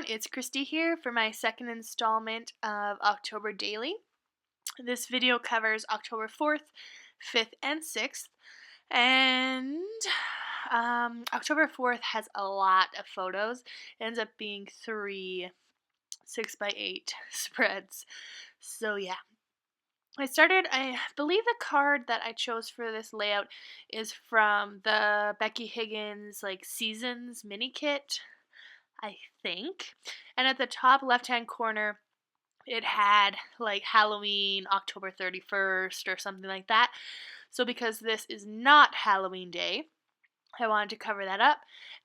it's Christy here for my second installment of October Daily. This video covers October 4th, 5th, and 6th, and October 4th has a lot of photos. It ends up being 3 6x8 spreads. So yeah. I believe the card that I chose for this layout is from the Becky Higgins Seasons mini kit, I think. And at the top left-hand corner, it had Halloween, October 31st or something like that. So because this is not Halloween Day, I wanted to cover that up.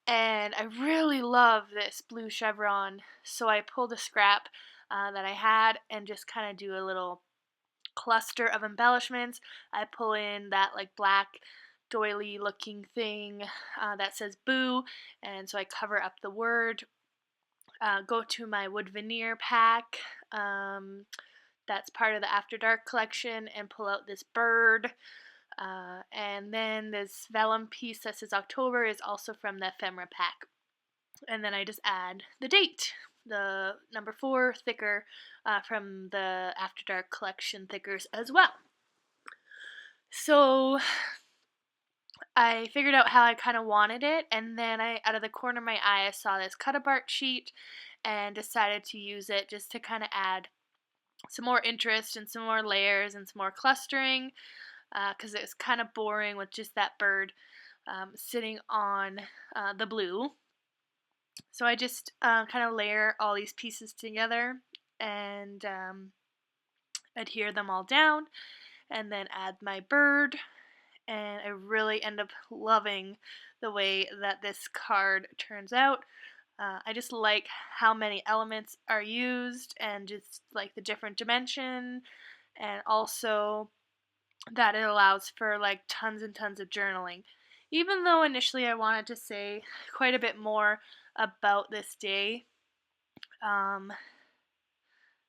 And I really love this blue chevron, so I pulled a scrap that I had and just kind of do a little cluster of embellishments. I pull in that black doily looking thing that says boo, and so I cover up the word. Go to my wood veneer pack that's part of the After Dark collection and pull out this bird. And then this vellum piece that says October is also from the ephemera pack. And then I just add the date, the number 4 thicker from the After Dark collection thickers as well. So I figured out how I kind of wanted it, and then out of the corner of my eye, I saw this cut-apart sheet and decided to use it just to kind of add some more interest and some more layers and some more clustering, because it was kind of boring with just that bird sitting on the blue. So I just kind of layer all these pieces together and adhere them all down, and then add my bird. And I really end up loving the way that this card turns out. I just like how many elements are used and just the different dimension, and also that it allows for tons and tons of journaling. Even though initially I wanted to say quite a bit more about this day,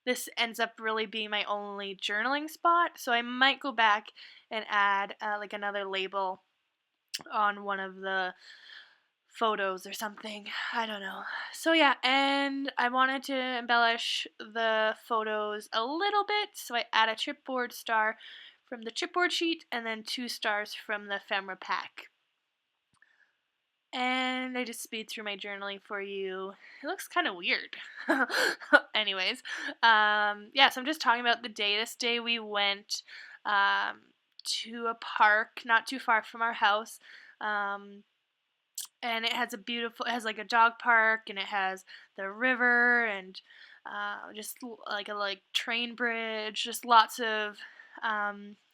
this ends up really being my only journaling spot, so I might go back and add another label on one of the photos or something. I don't know. So yeah, and I wanted to embellish the photos a little bit, so I add a chipboard star from the chipboard sheet and then 2 stars from the ephemera pack. And I just speed through my journaling for you. It looks kind of weird. Anyways, yeah, so I'm just talking about the day. This day we went to a park not too far from our house. And it has a dog park, and it has the river, and just a train bridge, just lots of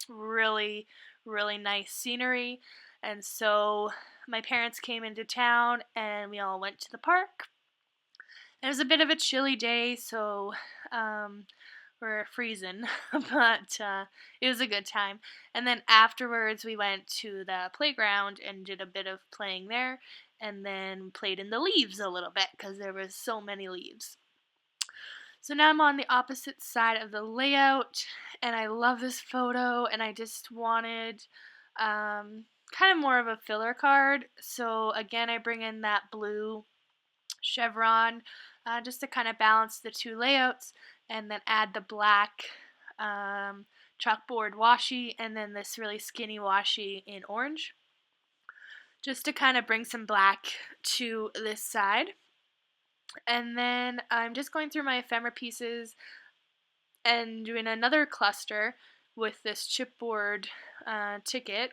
really, really nice scenery. And so my parents came into town, and we all went to the park. It was a bit of a chilly day, so we're freezing, but it was a good time. And then afterwards, we went to the playground and did a bit of playing there, and then played in the leaves a little bit because there was so many leaves. So now I'm on the opposite side of the layout, and I love this photo, and I just wanted kind of more of a filler card. So again, I bring in that blue chevron just to kind of balance the 2 layouts, and then add the black chalkboard washi, and then this really skinny washi in orange, just to kind of bring some black to this side. And then I'm just going through my ephemera pieces and doing another cluster with this chipboard ticket.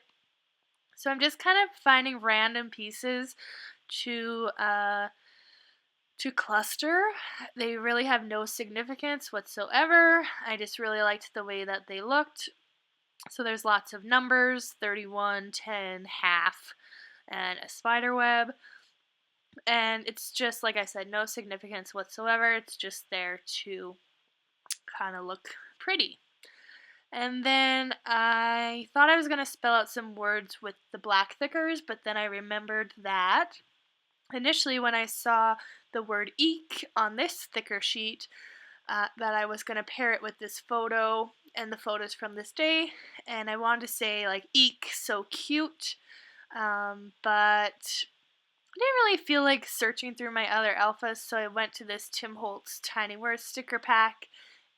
So I'm just kind of finding random pieces to cluster. They really have no significance whatsoever. I just really liked the way that they looked. So there's lots of numbers, 31, 10, half, and a spider web. And it's just, like I said, no significance whatsoever. It's just there to kind of look pretty. And then I thought I was going to spell out some words with the black thickers, but then I remembered that initially when I saw the word eek on this thicker sheet, that I was going to pair it with this photo and the photos from this day, and I wanted to say eek, so cute, but didn't really feel like searching through my other alphas, so I went to this Tim Holtz Tiny Words sticker pack,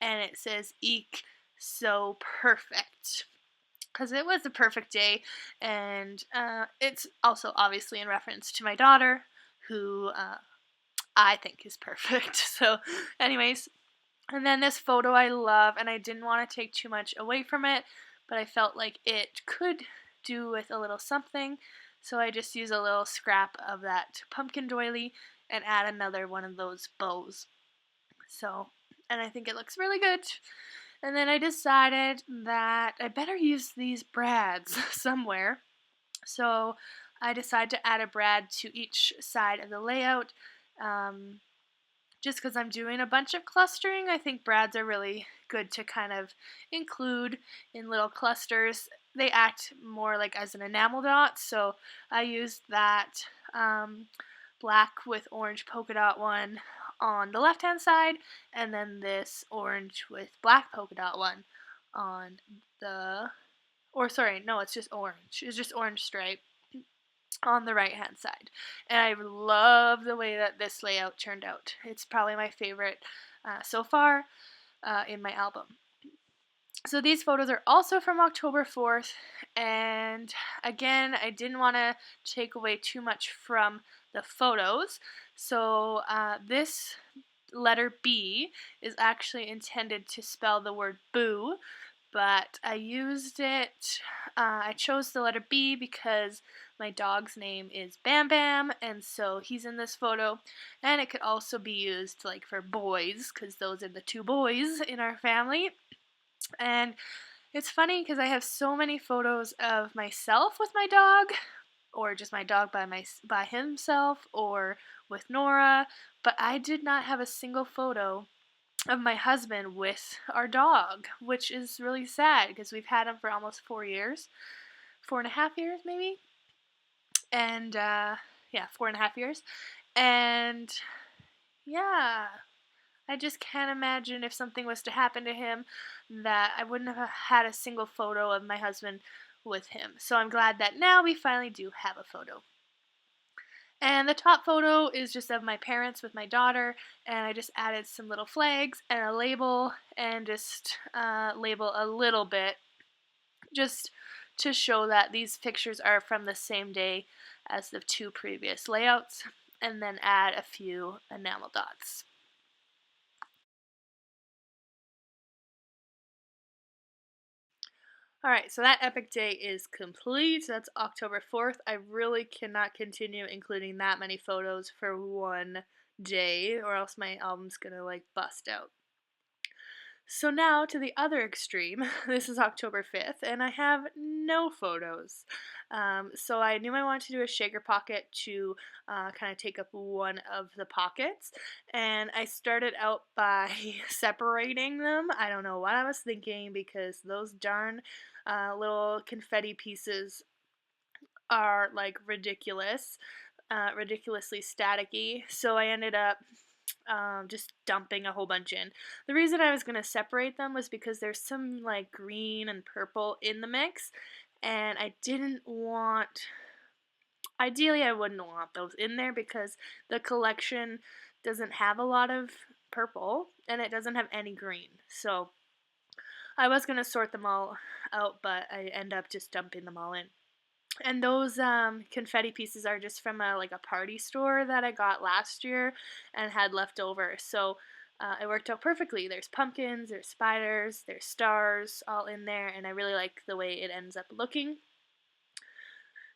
and it says "Eek, so perfect." Because it was a perfect day, and it's also obviously in reference to my daughter, who I think is perfect. So, anyways, and then this photo I love, and I didn't want to take too much away from it, but I felt like it could do with a little something, so I just use a little scrap of that pumpkin doily and add another one of those bows. So, and I think it looks really good. And then I decided that I better use these brads somewhere. So I decided to add a brad to each side of the layout. Just because I'm doing a bunch of clustering, I think brads are really good to kind of include in little clusters. They act more like as an enamel dot, so I used that black with orange polka dot one on the left hand side, and then this orange with black polka dot one on the, or sorry, no, it's just orange. It's just orange stripe on the right hand side. And I love the way that this layout turned out. It's probably my favorite so far in my album. So these photos are also from October 4th, and again, I didn't want to take away too much from the photos. So this letter B is actually intended to spell the word boo, but I used it, I chose the letter B because my dog's name is Bam Bam, and so he's in this photo, and it could also be used like for boys, because those are the two boys in our family. And it's funny because I have so many photos of myself with my dog, or just my dog by himself, or with Nora, but I did not have a single photo of my husband with our dog, which is really sad because we've had him for almost 4 years, 4.5 years maybe, and yeah, 4.5 years, and yeah, I just can't imagine if something was to happen to him that I wouldn't have had a single photo of my husband with him. So I'm glad that now we finally do have a photo. And the top photo is just of my parents with my daughter, and I just added some little flags and a label, and just label a little bit, just to show that these pictures are from the same day as the two previous layouts, and then add a few enamel dots. Alright, so that epic day is complete. That's October 4th. I really cannot continue including that many photos for one day, or else my album's gonna like bust out. So now to the other extreme. This is October 5th, and I have no photos. So I knew I wanted to do a shaker pocket to kind of take up one of the pockets, and I started out by separating them. I don't know what I was thinking, because those darn little confetti pieces are like ridiculous, ridiculously staticky. So I ended up just dumping a whole bunch in. The reason I was going to separate them was because there's some like green and purple in the mix, and I didn't want, ideally I wouldn't want those in there because the collection doesn't have a lot of purple and it doesn't have any green. So I was going to sort them all out, but I end up just dumping them all in. And those confetti pieces are just from like a party store that I got last year and had left over. So it worked out perfectly. There's pumpkins, there's spiders, there's stars all in there, and I really like the way it ends up looking.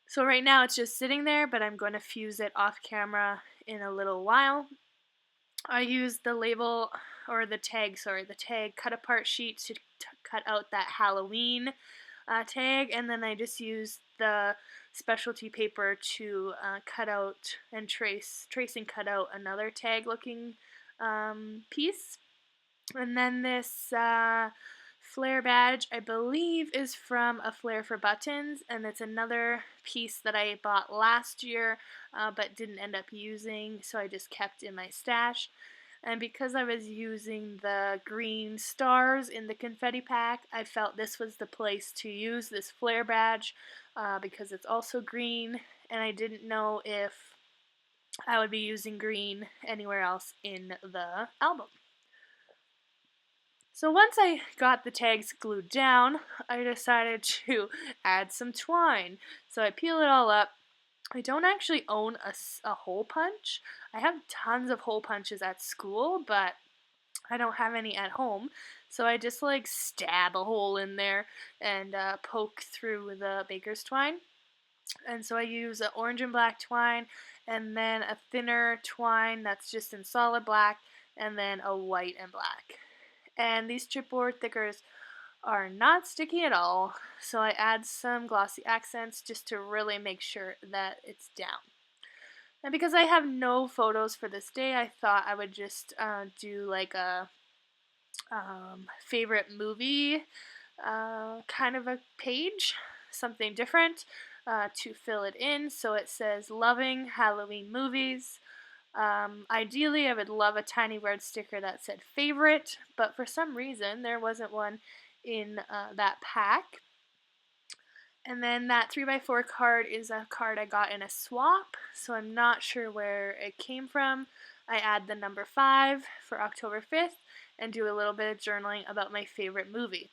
So right now it's just sitting there, but I'm going to fuse it off camera in a little while. I used the label, or the tag cut apart sheet to cut out that Halloween tag, and then I just used the specialty paper to cut out and trace and cut out another tag looking piece. And then this flare badge, I believe, is from a Flare for Buttons, and it's another piece that I bought last year but didn't end up using, so I just kept in my stash. And because I was using the green stars in the confetti pack, I felt this was the place to use this flare badge because it's also green, and I didn't know if I would be using green anywhere else in the album. So once I got the tags glued down, I decided to add some twine. So I peel it all up. I don't actually own a hole punch. I have tons of hole punches at school, but I don't have any at home. So I just like stab a hole in there and poke through the baker's twine. And so I use an orange and black twine, and then a thinner twine that's just in solid black, and then a white and black. And these chipboard thickers are not sticky at all, so I add some glossy accents just to really make sure that it's down. And because I have no photos for this day, I thought I would just do like a favorite movie kind of a page, something different to fill it in. So it says loving Halloween movies. Ideally, I would love a tiny word sticker that said favorite, but for some reason there wasn't one in that pack. And then that 3x4 card is a card I got in a swap, so I'm not sure where it came from. I add the number 5 for October 5th and do a little bit of journaling about my favorite movie.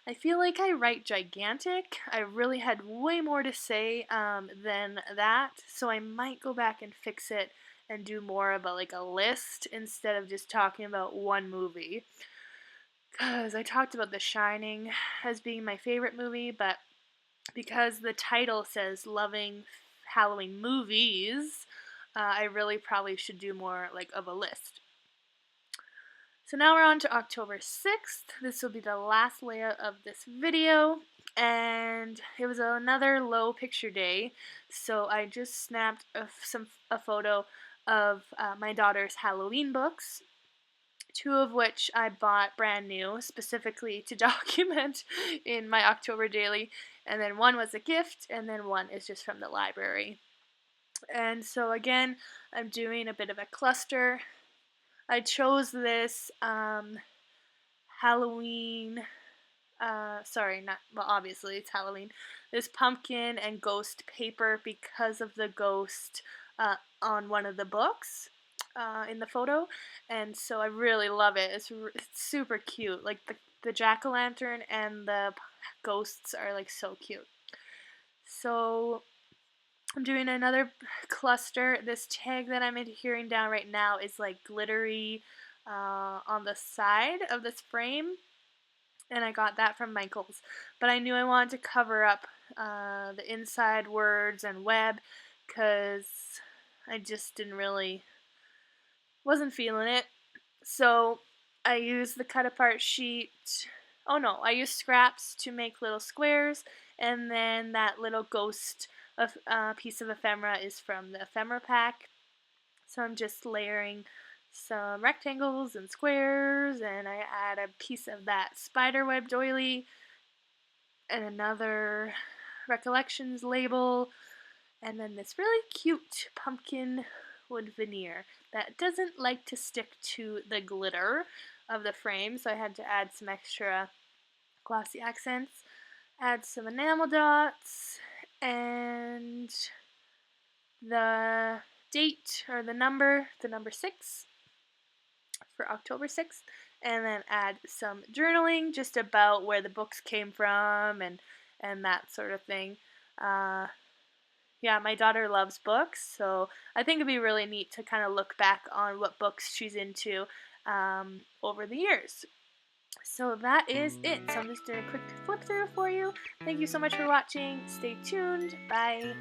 I feel like I write gigantic. I really had way more to say than that, so I might go back and fix it and do more about like a list instead of just talking about one movie. Because I talked about The Shining as being my favorite movie, but because the title says loving Halloween movies, I really probably should do more like of a list. So now we're on to October 6th. This will be the last layout of this video, and it was another low picture day, so I just snapped a photo of my daughter's Halloween books, 2 of which I bought brand new, specifically to document in my October daily, and then 1 was a gift, and then 1 is just from the library. And so again, I'm doing a bit of a cluster. I chose this Halloween, obviously it's Halloween, this pumpkin and ghost paper because of the ghost on one of the books in the photo, and so I really love it. It's super cute. Like the jack-o'-lantern and the ghosts are like so cute. So I'm doing another cluster. This tag that I'm adhering down right now is like glittery on the side of this frame, and I got that from Michaels. But I knew I wanted to cover up the inside words and web because I just wasn't feeling it. So I used the cut apart sheet. Oh no, I used scraps to make little squares, and then that little ghost piece of ephemera is from the ephemera pack. So I'm just layering some rectangles and squares, and I add a piece of that spiderweb doily and another Recollections label, and then this really cute pumpkin wood veneer that doesn't like to stick to the glitter of the frame, so I had to add some extra glossy accents, add some enamel dots, and the date, or the number 6 for October 6th, and then add some journaling just about where the books came from and that sort of thing. Yeah, my daughter loves books, so I think it'd be really neat to kind of look back on what books she's into over the years. So that is it. So I'm just doing a quick flip through for you. Thank you so much for watching. Stay tuned. Bye.